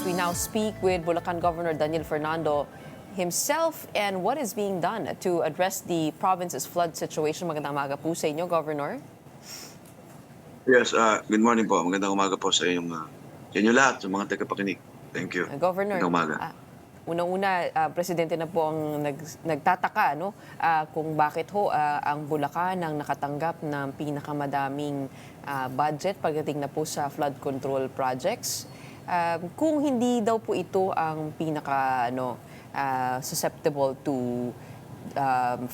as we now speak with Bulacan Governor Daniel Fernando himself and what is being done to address the province's flood situation. Magandang umaga po sa inyo, Governor. Yes, good morning po. Magandang umaga po sa inyo lahat, sa mga tagapakinig. Thank you. Governor, Magandang umaga. unang-una, Presidente na po ang nagtataka kung bakit ang Bulacan ang nakatanggap ng pinakamadaming budget pagdating na po sa flood control projects. Kung hindi daw po ito ang susceptible to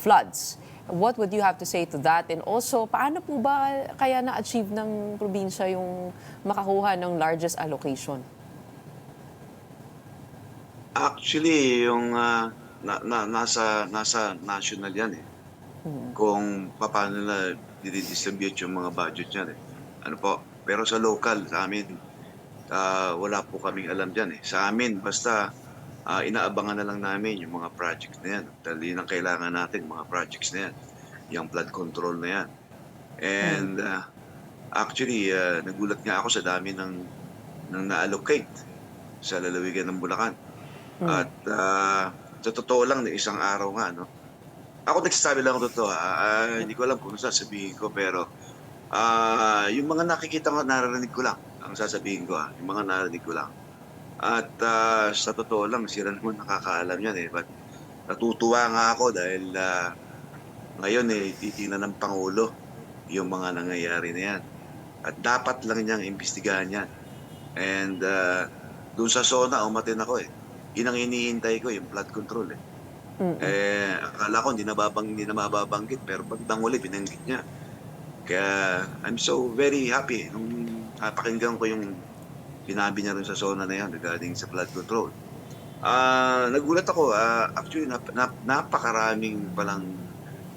floods, what would you have to say to that? And also, paano po ba kaya na-achieve ng probinsya yung makakuha ng largest allocation? Actually, yung nasa national yan eh. Kung paano nila didistribute yung mga budget yan eh. Ano po? Pero sa local, sa amin, wala po kaming alam dyan eh. Sa amin, basta inaabangan na lang namin yung mga projects na yan. Dahil yun ang kailangan natin, mga projects na yan. Yung flood control na yan. And actually, nagulat nga ako sa dami ng na-allocate sa lalawigan ng Bulacan. At sa totoo lang, isang araw nga, no? Ako nagsasabi lang ako totoo, hindi ko alam kung sasabihin ko, pero yung mga nakikita ko, naririnig ko lang ang sasabihin ko, yung mga narinig ko lang. At sa totoo lang, sila naman nakakaalam yan eh. But natutuwa nga ako dahil ngayon titingnan ng Pangulo yung mga nangyayari na yan. At dapat lang niyang imbestigahan yan. And doon sa zona, umatin ako eh. Yun ang hinihintay ko, yung flood control eh. Akala ko hindi na mababanggit, pero pag nanguli, binanggit niya. Kaya I'm so very happy nung napakinggan ko yung sinabi niya rin sa zona na yan regarding sa flood control. Nagulat ako, actually napakaraming palang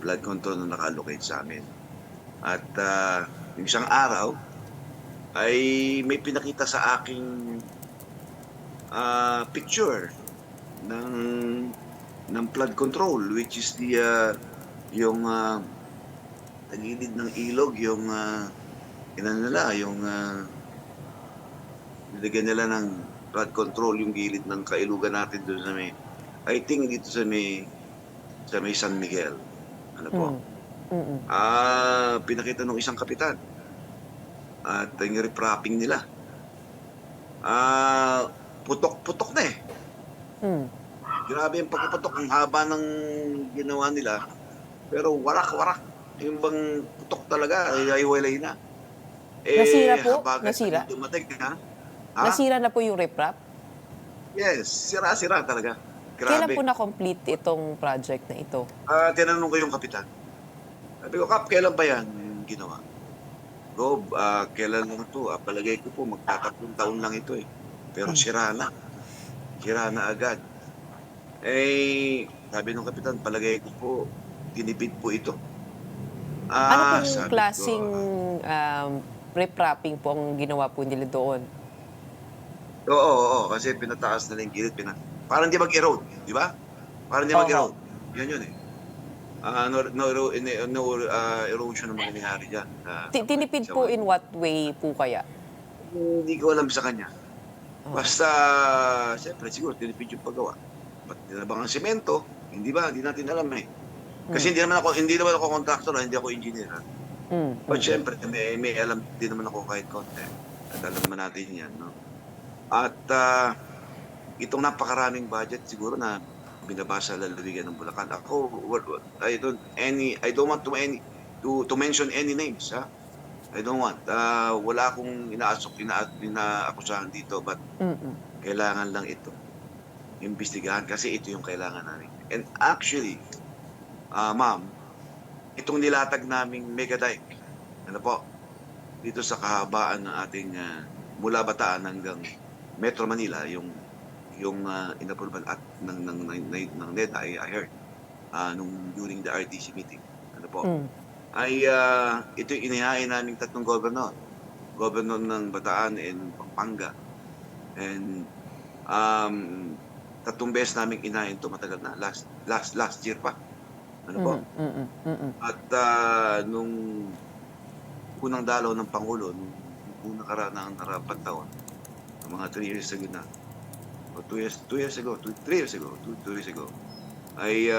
flood control na naka-allocate sa amin. At yung isang araw ay may pinakita sa aking picture ng flood control, which is yung tagilid ng ilog, yung nilagyan nila ng flood control yung gilid ng kailugan natin doon sa may, I think dito sa may San Miguel. Ano po? Pinakita ng isang kapitan. At yung repropping nila. Putok-putok na eh. Grabe yung pagpuputok. Ang haba ng ginawa nila. Pero warak-warak. Yung bang putok talaga, ay walay na. Nasira po? Nasira? Dumating, ha? Nasira na po yung riprap? Yes, sira-sira talaga. Grabe. Kailan po na-complete itong project na ito? Tinanong ko yung kapitan. Sabi ko, Kap, kailan pa yan ginawa? Gob, kailan lang ito? Palagay ko po, magtatatlong taon lang ito eh. Pero sira na. Sira na agad. Sabi ng kapitan, palagay ko po, tinipid po ito. Ano pong klaseng riprapping po ang ginawa po nila doon? Oo, kasi pinataas na lang yung gilid. Parang di mag-erode, di ba? Parang di mag-erode. Yun eh. No erosion ang mangyayari dyan. Tinipid po in what way po kaya? Hindi ko alam sa kanya. Basta, siyempre siguro tinipid yung paggawa. Ba't dinabang ang semento? Hindi ba? Hindi natin alam eh. Kasi hindi naman ako contractor, hindi ako engineer. But siyempre, may alam din naman ako kahit konti. At alam naman natin yan, no? At itong napakaraming budget siguro na binabasa lalawigan ng Bulacan. Ako, I don't want to mention any names, ha? I don't want. Wala akong inaakusahan dito, but kailangan lang ito imbestigahan kasi ito yung kailangan namin. And actually, ma'am, itong nilatag naming mega dike, ano po, dito sa kahabaan ng ating mula Bataan hanggang Metro Manila, yung inapproval at ng NEDA, I heard, during the RTC meeting, ano po, ay ito yung inihain naming tatlong governor ng Bataan and Pampanga. And tatlong beses naming inahin ito, matagal na, last year pa. Ano po? At nung unang dalaw ng Pangulo, nung nakaraan taon, mga 3 years ago na, o 2 years ago, 3 years ago, 2 years ago, ay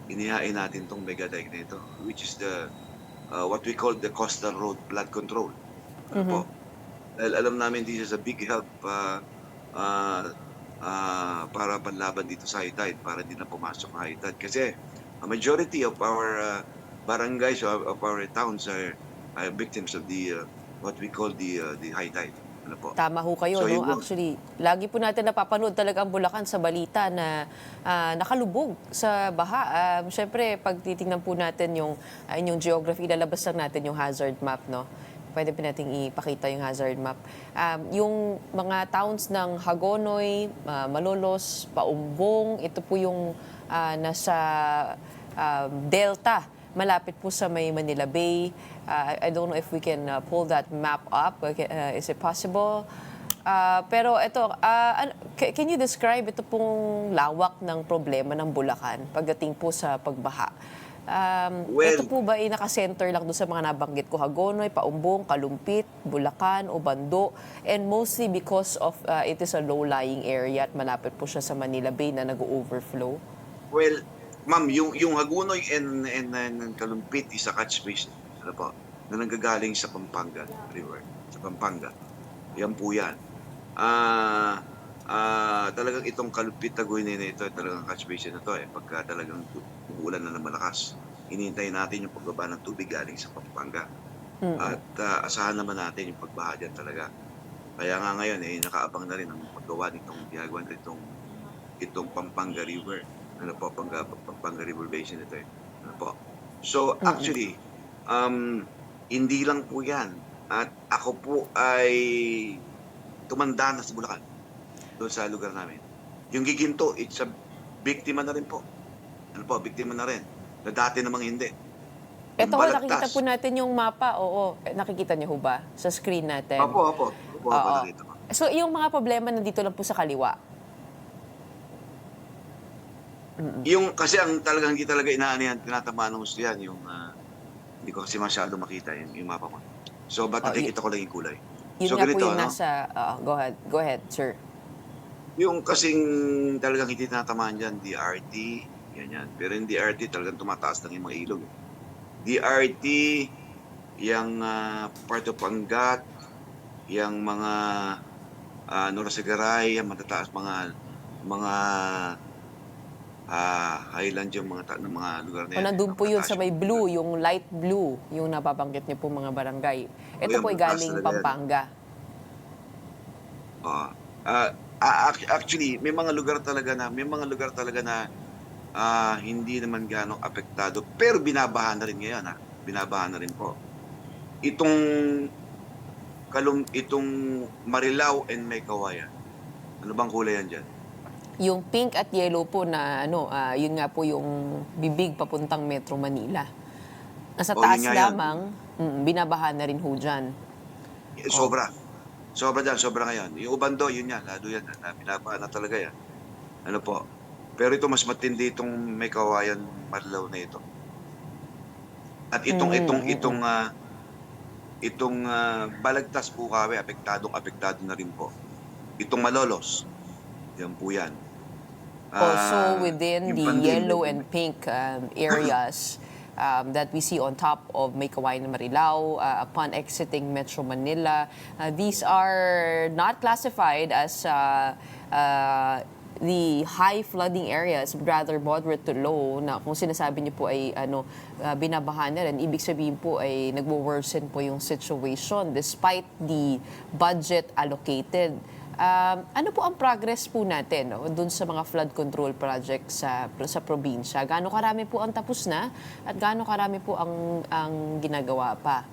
inihain natin tong mega dike na ito, which is the what we call the coastal road flood control. Ano po? Dahil alam namin this is a big help uh, para panlaban dito sa high tide, para di na pumasok ang high tide. Kasi a majority of our barangays of our towns are victims of the what we call the high tide. Ano po? Tama ho kayo, So, no? yun po. Actually, lagi po natin napapanood talaga ang Bulacan sa balita na nakalubog sa baha. Siyempre, pag titingnan po natin yung inyong geography, lalabas lang natin yung hazard map, no? Pwede po nating ipakita yung hazard map. Yung mga towns ng Hagonoy, Malolos, Paumbong, ito po yung nasa Delta, malapit po sa may Manila Bay. I don't know if we can pull that map up. Is it possible? Pero ito, can you describe ito pong lawak ng problema ng Bulacan pagdating po sa pagbaha? Well- Ito po ba ay nakasenter lang doon sa mga nabanggit ko, Hagonoy, Paumbong, Kalumpit, Bulacan, Obando, and mostly because of it is a low-lying area at malapit po siya sa Manila Bay na nag-overflow? Well, ma'am, yung Hagunoy and Kalumpit is a catch basin, ano po, na nanggagaling sa Pampanga River, sa Pampanga. Yan po yan. Talagang itong Kalumpit Hagunoy na ito, talagang catch basin na to pagka talagang uulan na ng malakas. Hinihintay natin yung pagbaba ng tubig galing sa Pampanga. At asahan naman natin yung pagbaha dyan talaga. Kaya nga ngayon, nakaabang na rin ang paggawa nitong ginagawa itong Pampanga River. Ano po, Pampanga River Basin ito Ano po. So, actually, hindi lang po yan. At ako po ay tumanda na sa Bulacan, doon sa lugar namin. Yung Giginto, it's a biktima na rin po. Ano po, biktima na rin. Na dati namang hindi. Ito Yung ho, Balagtas. nakikita po natin yung mapa. Oo, nakikita niyo ho ba sa screen natin? Opo, Oo. nakita ko. So, yung mga problema nandito lang po sa kaliwa. Yung kasi ang talagang hindi talaga inaanihan, tinatamaan ng gusto yan, yung hindi ko kasi masyado makita yung mapa mo. So, nakikita ko lang yung kulay. Yun So, nga ganito, po yung no? nasa... go ahead, sir. Yung kasing talagang hindi tinatamaan dyan, DRT, ganyan. Pero yung DRT talagang tumataas lang yung mga ilog. DRT, yung part of Angat, yung mga Norasagaray, yung matataas mga highland yung mga lugar na O nandun po yun sa Matataas may blue, yung light blue, yung nababanggit niyo po mga barangay. Ito yan, po ay mataas galing talaga yan. Pampanga. Actually, may mga lugar talaga na hindi naman ganong apektado, pero binabahan na rin ngayon, binabahan na rin po. Itong Marilao and May Kawayan. Ano bang kulay yan dyan? Yung pink at yellow po na yun nga po yung bibig papuntang Metro Manila. Nasa Oh, taas yun nga yun. lamang, binabahan na rin ho dyan. Sobra. Sobra dyan, sobra ngayon. Yung Ubando, yun yan, lalo yan, binabahan na talaga yan. Ano po? Pero ito mas matindi itong May Kawayan, Marilao na ito. At itong Balagtas po kawe, apektado na rin po. Itong Malolos, yan po yan. Also within yung the Pandil, yellow yung- and pink areas that we see on top of May Kawayan and Marilao upon exiting Metro Manila. These are not classified as the high flooding areas, but rather moderate to low, na kung sinasabi niyo po ay binabahan na rin, ibig sabihin po ay nagwo-worsen po yung situation despite the budget allocated. Ano po ang progress po natin dun sa mga flood control projects sa probinsya? Gaano karami po ang tapos na at gaano karami po ang ginagawa pa?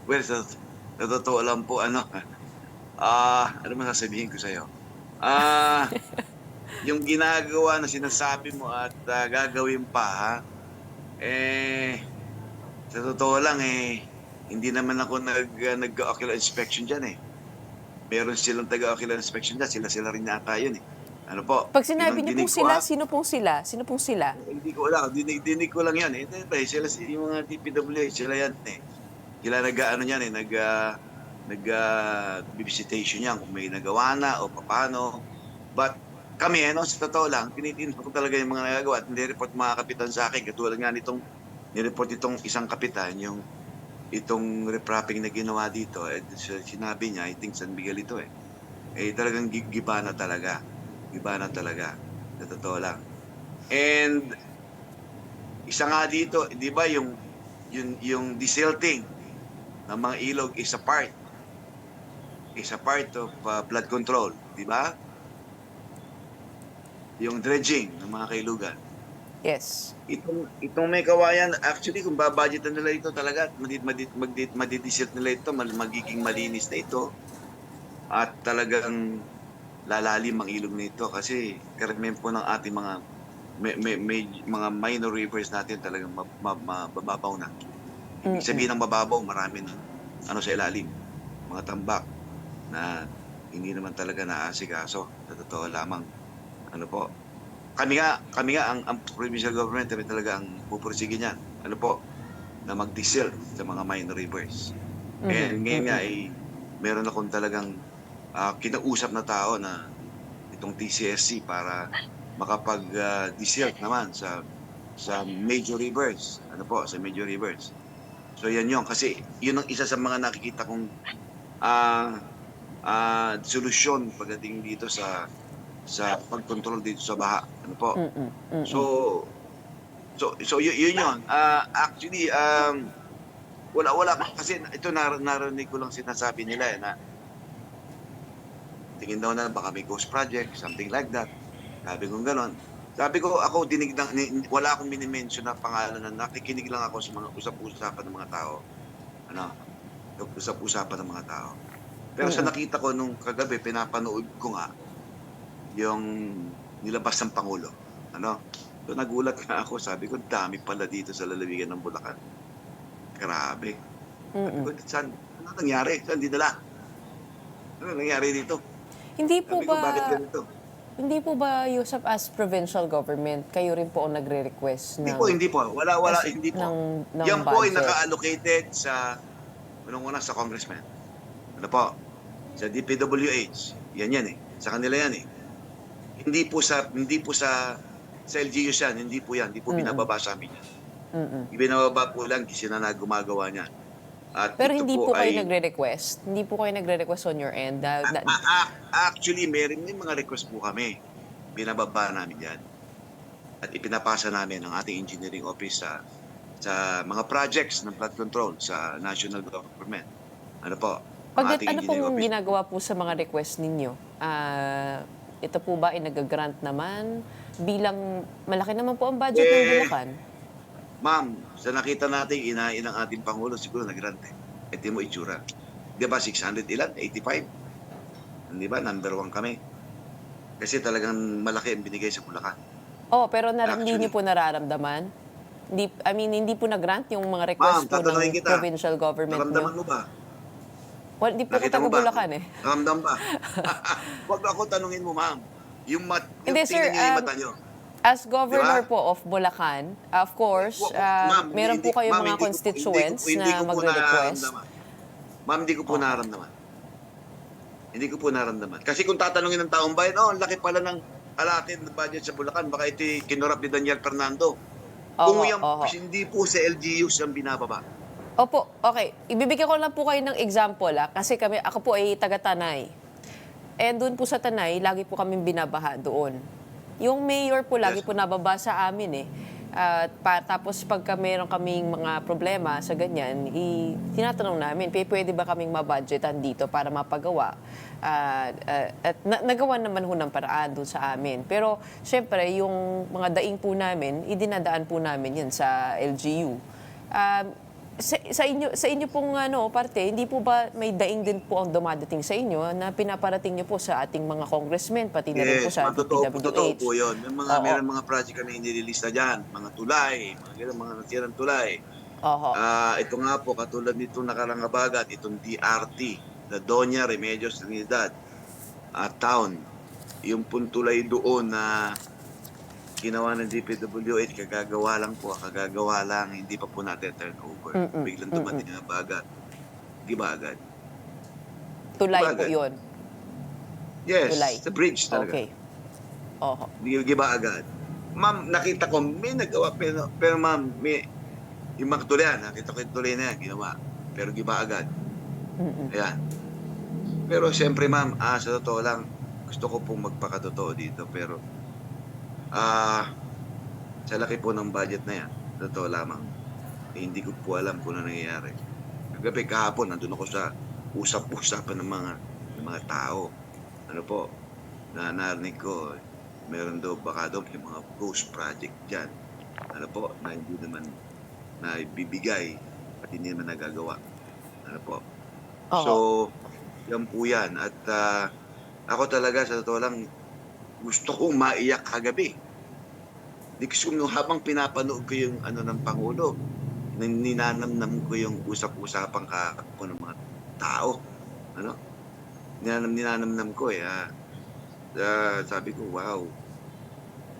Well, sa totoo lang po, ano man sasabihin ko sa'yo? Yung ginagawa na sinasabi mo at gagawin pa, sa totoo lang, hindi naman ako nag-ocular inspection dyan Meron silang taga-ocular inspection dyan, sila rin yata yun Ano po? Pag sinabi niyo dinig pong ko, sila, sino pong sila? Sino pong sila? Hindi ko alam, dinig ko lang yan Sila yung mga DPWH, sila yan Sila nag-ano yan visitation yan kung may nagawa na o paano. But kami, ano, sa totoo lang, tinitingnan ko talaga yung mga nagagawa at nire-report mga kapitan sa akin. Katulad nga nitong nireport itong isang kapitan, itong reprapping na ginawa dito, sinabi niya, I think San Miguel ito talagang giba na talaga. Giba na talaga. Sa totoo lang. And isa nga dito, di ba yung desilting ng mga ilog is a part of flood control, di ba? Yung dredging ng mga kailugan. Yes. Itong may kawayan, actually kung babudgetan nila ito talaga, madidisilt nila ito, magiging malinis na ito. At talagang lalalim ang ilog nito kasi karamihan po ng ating mga mga minor rivers natin talagang mababaw na. Ibig sabihin ng mababaw, marami na sa ilalim, mga tambak na hindi naman talaga naasikaso. Sa totoo lamang, ano po, kami nga ang provincial government, kami talaga ang pupursige niyan, ano po, na mag-desilt sa mga minor rivers. And ngayon nga meron akong talagang kinausap na tao na itong TCSC para makapag-desilt naman sa major rivers. Ano po, sa major rivers. So yan yun. Kasi yun ang isa sa mga nakikita kong solusyon pagdating dito sa pagkontrol dito sa baha. Ano po? So yun yun. Actually, wala kasi ito narinig ko lang sinasabi nila na tingin daw na baka may ghost project, something like that. Sabi ko gano'n. Sabi ko, ako wala akong minimension na pangalan na nakikinig lang ako sa mga usap-usapan ng mga tao. Usap-usapan ng mga tao. Pero sa nakita ko nung kagabi, pinapanood ko nga yung nilabas ng Pangulo. So nagulat nga ako, sabi ko, dami pala dito sa lalawigan ng Bulacan. Grabe. Sabi ko, ano nangyari? Saan dinala? Ano nangyari dito? Hindi po Sabi ko, ba bakit ganito? Hindi po ba, Yusuf, as provincial government, kayo rin po ang nagre-request ng... Hindi po. Wala, hindi po. ng Yan po ay budget? naka-allocated sa, unang-una sa congressman. Ano po? Sa DPWH. Yan Sa kanila yan Hindi po sa LGUs yan. Hindi po yan. Hindi po binababa sa amin yan. Binababa po lang kasi na gumagawa niyan. At Pero ito hindi po kayo ay, nagre-request? Hindi po kayo nagre-request on your end? actually, may mga request po kami. Binababa namin yan. At ipinapasa namin ang ating engineering office sa mga projects ng flood control sa national government. Ano po? Ang ating Ano pong engineering office. ginagawa po sa mga request ninyo? Ito po ba ay nag-grant naman? Bilang malaki naman po ang budget ng Bulacan. Ma'am, sa nakita natin, inain ng ating Pangulo, siguro nag-grant Ito mo itsura. Di ba 600 ilan? 85? Di ba? Number 1 kami. Kasi talagang malaki ang binigay sa Bulacan. Pero hindi niyo po nararamdaman? Hindi po na-grant yung mga request po ng provincial government Naramdaman niyo? mo ba? Well, di po ko Nakita mo taga ba? Bulacan Naramdam ba? Huwag ako tanungin mo, ma'am. Hindi, sir, tingnan niyo yung mata niyo. As governor Diba? po of Bulacan, of course, Ma'am, meron po kayong ma'am, mga constituents na magre-request. Ma'am, hindi ko po naramdaman. Hindi ko po naramdaman. Kasi kung tatanungin ng taong bayan, ang laki pala ng alatin ng budget sa Bulacan, baka ito kinurap ni Daniel Fernando. Kung yan, hindi po sa LGUs ang binababa. Opo, okay. Ibibigyan ko lang po kayo ng example, kasi ako po ay taga-Tanay. And doon po sa Tanay, lagi po kami binabaha doon. Yung mayor po lagi po nababa sa amin tapos pagka meron kaming mga problema sa ganyan, tinatanong namin, pwede ba kaming mabudgetan dito para mapagawa? At nagawa naman ho ng paraan doon sa amin. Pero syempre, yung mga daing po namin, idinadaan po namin yan sa LGU. Sa inyo pong parte, hindi po ba may daing din po ang dumadating sa inyo na pinaparating niyo po sa ating mga congressmen, pati na rin po sa DPWH? Totoo po yun. Meron mga project na inililista dyan, mga tulay, mga nasirang tulay. Ito nga po, katulad nitong Nakarangabagat, itong DRT, the Doña Remedios Trinidad Town. Yung puntulay doon na ginawa ng DPWH, kagagawa lang, hindi pa po natin turn over. Biglang dumating ang bagat. Di ba agad? Tulay po agad. yun. Yes, Tulay. sa bridge talaga. Okay. Oho. Giba agad. Ma'am, nakita ko may nagawa pero ma'am, yung mga tuloyan, nakita ko yung tuloy na yan, ginawa. Pero giba agad. Ayan. Pero siyempre ma'am, sa totoo lang, gusto ko pong magpakatotoo dito. Pero sa laki po ng budget na yan, sa totoo lamang, hindi ko po alam kung ano nangyayari. Kagabi, kahapon, nandun ako sa usap-usapan ng mga tao. Ano po, na narinig ko, meron daw baka daw yung mga ghost project dyan. Ano po, na hindi naman na ibibigay at hindi naman nagagawa. Ano po. Oo. So, yan po yan. At ako talaga, sa totoo lang, gusto kong maiyak kagabi. Di ko habang pinapanood ko yung ano ng Pangulo, ninanamnam ko yung usap-usapang ko ng mga tao. Ano? Ninanamnam ko eh. Sabi ko, wow,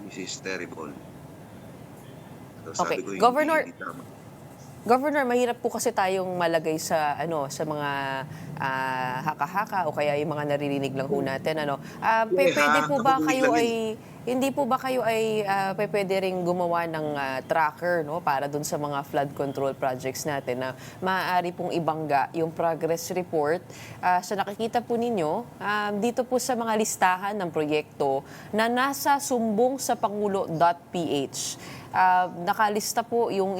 this is terrible. So, sabi Okay. ko, Governor, hindi tama. Governor, mahirap po kasi tayong malagay sa sa mga haka-haka o kaya yung mga naririnig lang ho natin pwede po ba kayo ay hindi po ba kayo ay pwede ring gumawa ng tracker para dun sa mga flood control projects natin na maaari pong ibangga yung progress report sa nakikita po ninyo dito po sa mga listahan ng proyekto na nasa sumbong sa pangulo.ph. Nakalista po yung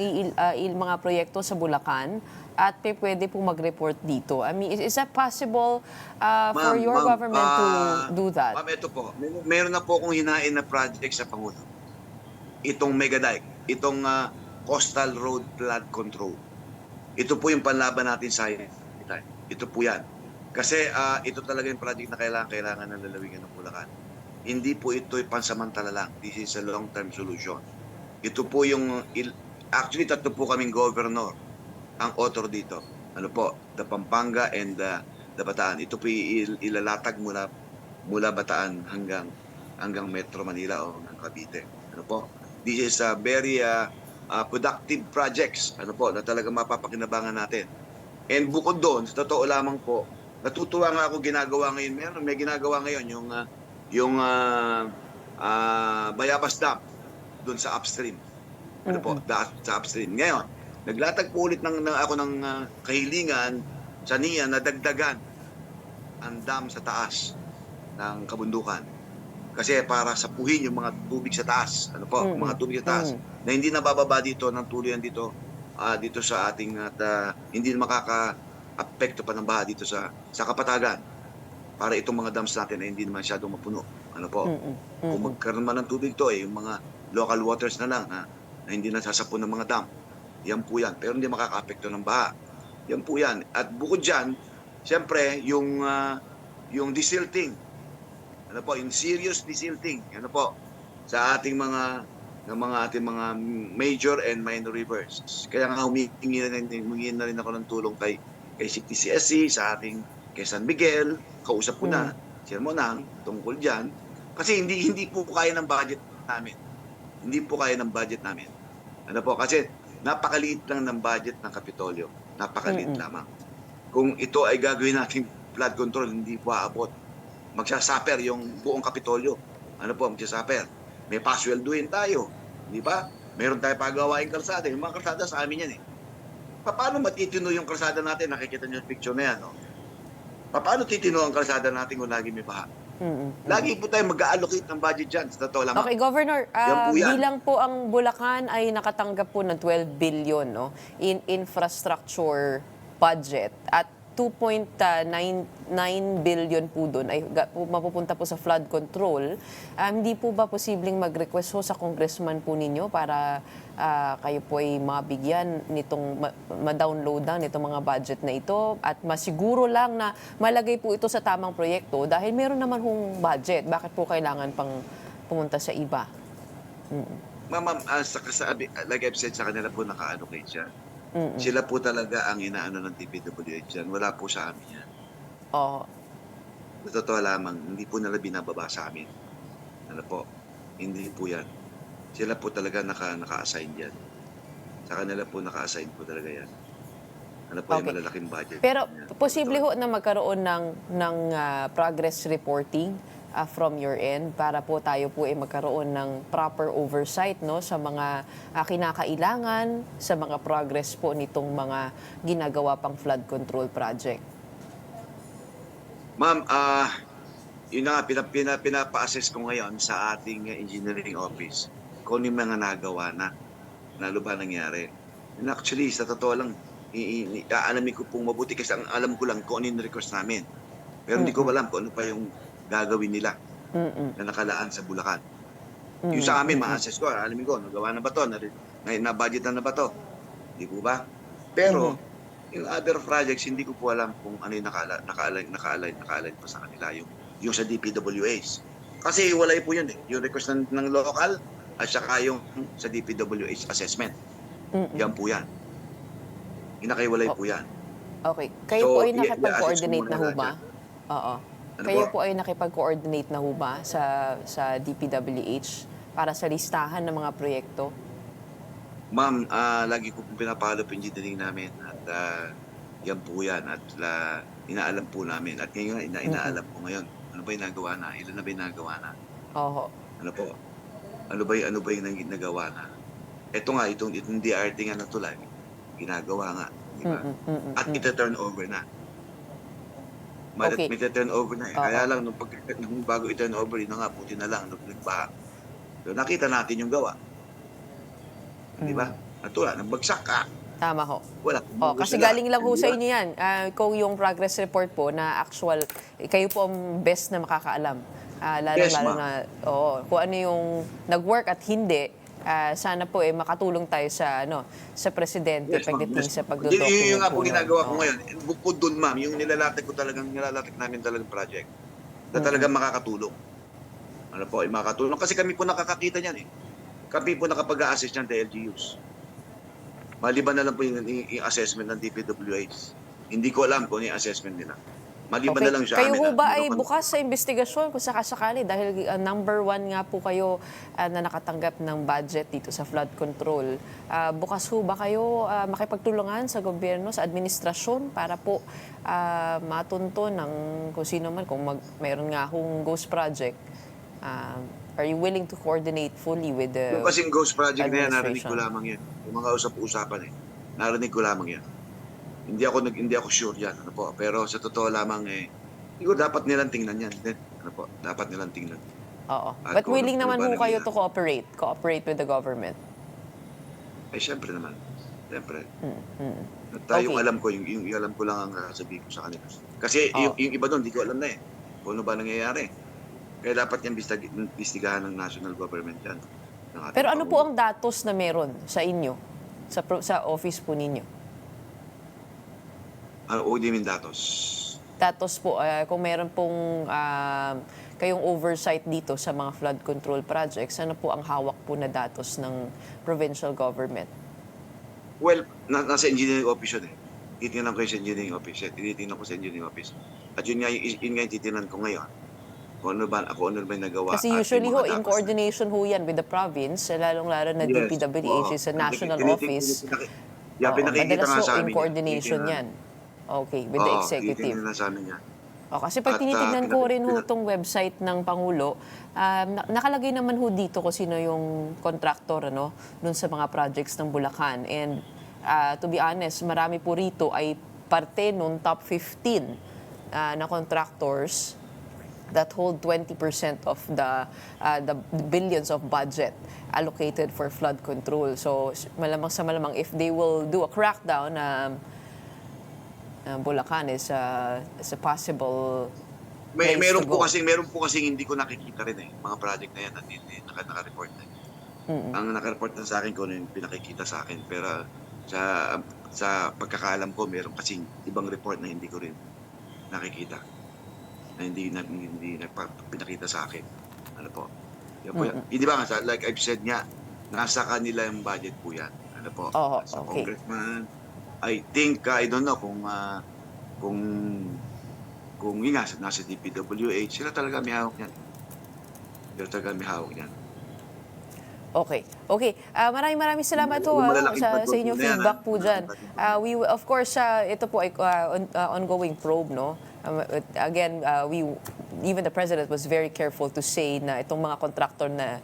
mga proyekto sa Bulacan at pwede po mag-report dito. I mean, is that possible for your government to do that? Ma'am, ito po. Meron na po akong hinain na project sa Pangulo. Itong Megadike, itong Coastal Road Flood Control. Ito po yung panlaban natin sa ito po yan. Kasi ito talaga yung project na kailangan na lalawigan ng Bulacan. Hindi po ito pansamantala lang. This is a long-term solution. Ito po yung, actually tatlo po kaming governor ang author dito. Ano po, the Pampanga and the Bataan. Ito po ilalatag mula Bataan hanggang Metro Manila o hanggang Cavite. Ano po, this is a very productive projects, ano po, na talagang mapapakinabangan natin. And bukod doon, sa totoo lamang po, natutuwa nga ako ginagawa ngayon. May ginagawa ngayon yung Bayabas Dam doon sa upstream. Ano po, sa upstream. Ngayon, naglatag po ulit ako ng kahilingan sa NIA na dagdagan ang dam sa taas ng Kabundukan. Kasi para sapuhin yung mga tubig sa taas. Ano po, mga tubig sa taas. Na hindi nabababa dito ng tuluyan dito sa ating hindi makaka-apekto pa ng baha dito sa kapatagan. Para itong mga dams natin ay hindi naman masyadong mapuno. Ano po? Kung magkaroon man ng tubig to yung mga local waters na lang na hindi nasasapon ng mga dam. Yan po yan. Pero hindi makaka-apekto ng baha. Yan po yan. At bukod dyan, siyempre, yung desilting. Ano po? Yung serious desilting. Ano po? Sa ating ating mga major and minor rivers. Kaya nga humingi na rin ako ng tulong kay CTCSC, kay San Miguel. Kausap ko na, Sir Monang, tungkol dyan. Kasi hindi po kaya ng budget namin. Hindi po kaya ng budget namin. Ano po? Kasi napakaliit lang ng budget ng Kapitolyo. Napakaliit lamang. Kung ito ay gagawin natin flood control, hindi po aabot. Magsasaper yung buong Kapitolyo. Ano po? Magsasaper. May paswelduhin tayo. Di ba? Meron tayo pagawaing kalsada. Yung mga kalsada sa amin yan eh. Paano matitino yung kalsada natin? Nakikita niyo yung picture na yan. No? Paano titino ang kalsada natin kung lagi may baha? Lagi po tayo mag-allocate ng budget dyan. Sa totoo lang. Okay, Governor, bilang po ang Bulacan ay nakatanggap po ng 12 billion in infrastructure budget at 2.99 billion po doon ay mapupunta po sa flood control. Hindi po ba posibleng mag-request sa congressman po ninyo para kayo po ay mabigyan nitong ma-download lang nitong mga budget na ito at masiguro lang na malagay po ito sa tamang proyekto dahil meron naman hong budget. Bakit po kailangan pang pumunta sa iba? Ma'am, like I've said, sa kanila po naka-allocate siya. Sila po talaga ang inaano ng DPWH dyan. Wala po sa amin yan. Oo. Sa totoo lamang, hindi po nila binababa sa amin. Ano po? Hindi po yan. Sila po talaga naka-assign dyan. Sa kanila po naka-assign po talaga yan. Ano po, yung Okay. malalaking budget. Pero Yan. posible ho na magkaroon ng progress reporting from your end para po tayo po ay magkaroon ng proper oversight no sa mga kinakailangan sa mga progress po nitong mga ginagawa pang flood control project. Ma'am, yun na nga, pinapa-assess ko ngayon sa ating engineering office kung ano yung mga nagawa na, lalo ba nangyari. And actually, sa totoo lang, aalamin ko pong mabuti kasi ang alam ko lang kung ano yung request namin. Pero hindi ko alam kung ano pa yung gagawin nila Mm-mm. na nakalaan sa Bulacan. Yung sa amin, ma-assess ko, alamin ko, nagawa na ba to? Na-budget na ba to? Hindi po ba? Pero, yung other projects, hindi ko po alam kung ano yung naka-align pa sa kanila, yung sa DPWH. Kasi walay po yun eh. Yung request ng local at saka yung sa DPWH assessment. Yan po yan. Inakaiwalay po yan. Okay. Kayo So, po ay i-assess ko nakipag-coordinate muna na ho lahat ba? yan. Oo. Ano Kayo po? po ay nakipag-coordinate na ho ba sa DPWH para sa listahan ng mga proyekto? Ma'am, lagi ko pong pinapalo po engineering namin at yan po yan at inaalam po namin at ngayon inaalam po ngayon ano ba yung nagawa na, ilan na ba yung nagawa na, Oo. ano po, ano ba yung nagawa na. Ito nga, itong DRT nga na tulad, ginagawa nga, di ba? At ita-turn over na. Okay. May turn over na eh. Oo. Kaya lang, nung bago i-turn over, yun na nga, buti na lang, nung nagbaha. So, nakita natin yung gawa. Di ba? Natula, nagbagsak ka. Tama ho. Wala. Kasi galing lang ho sa inyo yan. Kung yung progress report po na actual, kayo po ang best na makakaalam. Yes, Lalo-lalo ma'am. na, kung ano yung nag-work at hindi, sana po makatulong tayo sa presidente Yes, ma'am. pagdating Yes. sa Yun pagdodocument yung nga po po ginagawa ko nun. ngayon. Bukod dun, ma'am, yung nilalatag namin talagang project na talagang makakatulong. Ano po, makakatulong. Kasi kami po nakakakita niyan eh. Kami po nakapag-a-assist niyan sa LGUs. Maliban na lang po yung assessment ng DPWH. Hindi ko alam kung ano yung assessment nila. Maliban na lang siya Kayo amin. ho ba ay bukas sa investigasyon kung sakasakali dahil number one nga po kayo na nakatanggap ng budget dito sa flood control. Bukas ho ba kayo makipagtulungan sa gobyerno, sa administrasyon para po matunto ng kung sino man, kung mayroon nga hong ghost project, are you willing to coordinate fully with the Yung kasing ghost project na yan, narinig ko administration? lamang yan. Yung mga usap-usapan eh. Narinig ko lamang yan. Hindi ako sure yan. Ano po? Pero sa totoo lamang eh, siguro dapat nilang tingnan yan. Ano po? Dapat nilang tingnan. Oo. At But kung willing ano naman ba ho kayo nangyayari. to cooperate with the government. Eh, syempre naman. Syempre. At Okay. yung alam ko, yung alam ko lang ang sasabihin ko sa kanila. Kasi Oo. yung iba doon, di ko alam na eh. Kung ano ba nangyayari. Kaya dapat yan bistigahan ng national government yan. ng ating Pero ano po Pangulo. ang datos na meron sa inyo, sa office po ninyo? O di min datos. Datos po, kung meron pong kayong oversight dito sa mga flood control projects, ano po ang hawak po na datos ng provincial government? Well, nasa engineering office yun eh. Titingnan ko sa engineering office. Tinitingnan ko sa engineering office. At yun nga yung titingnan ko ngayon. Kung ano ba yung nagawa. Kasi at usually yung ho, mga in datos coordination ho yan with the province, lalong-lalo na Yes. DPWH is a national office. Oo, Pinakikita madalas nga ho, sa in amin yan. coordination yan. Okay, with the executive. Tinitingnan na sa amin yan. Kasi pag At, tinitignan ko rin ho pinag- itong website ng Pangulo, nakalagay naman ho dito kung sino yung contractor dun sa mga projects ng Bulacan. And to be honest, marami po rito ay parte nung top 15 na contractors that hold 20% of the billions of budget allocated for flood control. So malamang sa malamang if they will do a crackdown, Bulacan is a possible place Meron to go. po kasing hindi ko nakikita rin eh. Mga project na yan, hindi naka-report na. Ang naka-report na sa akin ko yung pinakikita sa akin. Pero sa pagkakaalam ko, meron kasing ibang report na hindi ko rin nakikita. Na hindi pinakita sa akin. Ano po? Yan po yan. Hindi ba nga, like I've said nga, nasa kanila yung budget po yan. Ano po? Oo, Sa okay. congressman, I think, I don't know kung yun nga, nasa DPWH, sila talaga may hawak yan. Sila talaga may hawak yan. Okay. Okay. Maraming salamat ho Yung malalaking sa pagbabago inyong na yan, feedback po dyan. malalaking Of course, ito po ay ongoing probe, no? Again, even the President was very careful to say na itong mga contractor na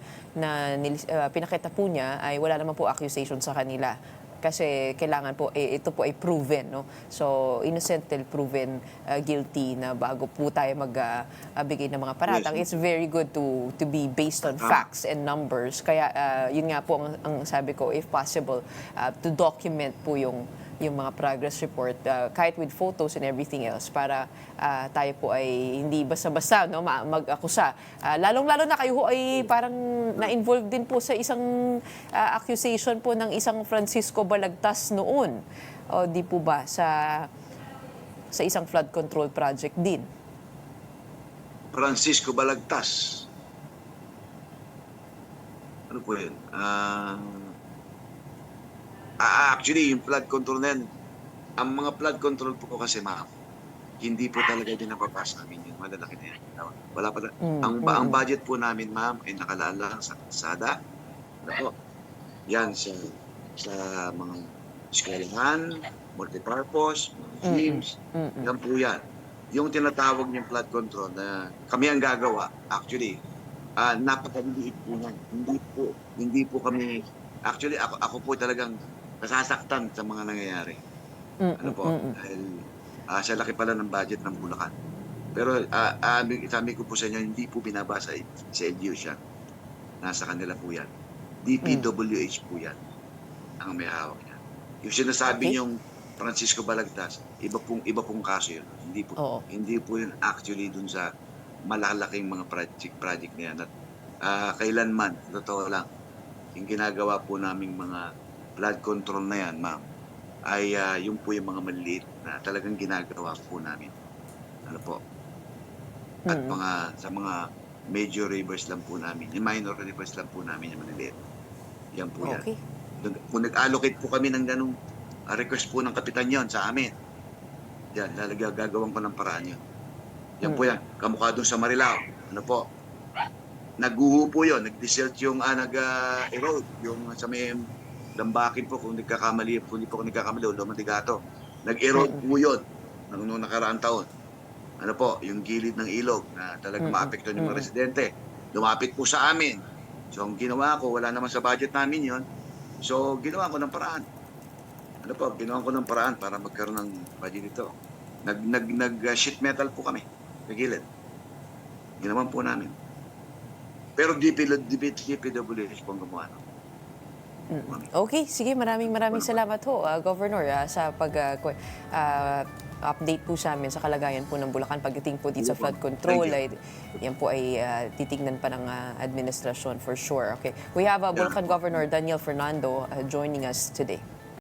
pinakita po niya ay wala naman po accusation sa kanila. Kasi kailangan po, ito po ay proven, no? So, innocent till proven guilty na bago po tayo magbigay ng mga paratang. Yes. It's very good to be based on facts and numbers. Kaya, yun nga po ang sabi ko, if possible, to document po yung mga progress report, kahit with photos and everything else, para tayo po ay hindi basta-basta, no, mag-akusa. Lalong-lalo na kayo ho ay parang na-involve din po sa isang accusation po ng isang Francisco Balagtas noon. O di po ba sa isang flood control project din? Francisco Balagtas. Ano po yun? Actually, yung flood control na yan, ang mga flood control po kasi, ma'am, hindi po talaga din napapasa namin yun. Malalaki na yan. Wala pa. Ang budget po namin, ma'am, ay nakalala sa kalsada. Ano, yan sa mga eskwelahan, multipurpose, gyms, yan po yan. Yung tinatawag niyong flood control na kami ang gagawa, actually, napakaliit po yan. Hindi po kami, actually, ako po talagang nasasaktan sa mga nangyayari. Ano po? Dahil sa laki pala ng budget ng Bulacan. Pero sabi ko po sa inyo, hindi po binabasa sa LGU yan. Nasa kanila po yan. DPWH po yan ang may hawak yan. Yung sinasabi niyong Francisco Balagtas, iba pong kaso yun. Hindi po yun actually dun sa malalaking mga project na yan. At kailanman, totoo lang, yung ginagawa po naming mga flood control na yan, ma'am, ay yung po yung mga maliliit na talagang ginagawa po namin. Ano po? At sa mga major rivers lang po namin, yung minor rivers lang po namin yung maliliit. Yan po yan. Okay. Kung nag-allocate po kami ng ganung request po ng kapitan yon sa amin, yan, gagawin ko ng paraan yun. Yan po yan. Kamukha doon sa Marilao. Ano po? Nagguho po yun. Nag-desert yung nag-erode. Yung sa may Lambakin po, kung hindi po ako nagkakamali, Lumadigato. Nag-erode po yun noong nakaraang taon. Ano po, yung gilid ng ilog na talagang maapektuhan yung mga residente. Lumapit po sa amin. So, ang ginawa ko, wala naman sa budget namin yon. So, ginawa ko ng paraan. Ano po, ginawa ko ng paraan para magkaroon ng budget ito. Nag-sheet metal po kami sa gilid. Ginawa po namin. Pero DPWH po ang gumawa. Okay, sige, maraming salamat ho, Governor, sa update po sa amin sa kalagayan po ng Bulacan pagdating po dito sa flood control. Yan po ay titignan pa ng administrasyon for sure. Okay. We have Bulacan Governor Daniel Fernando joining us today.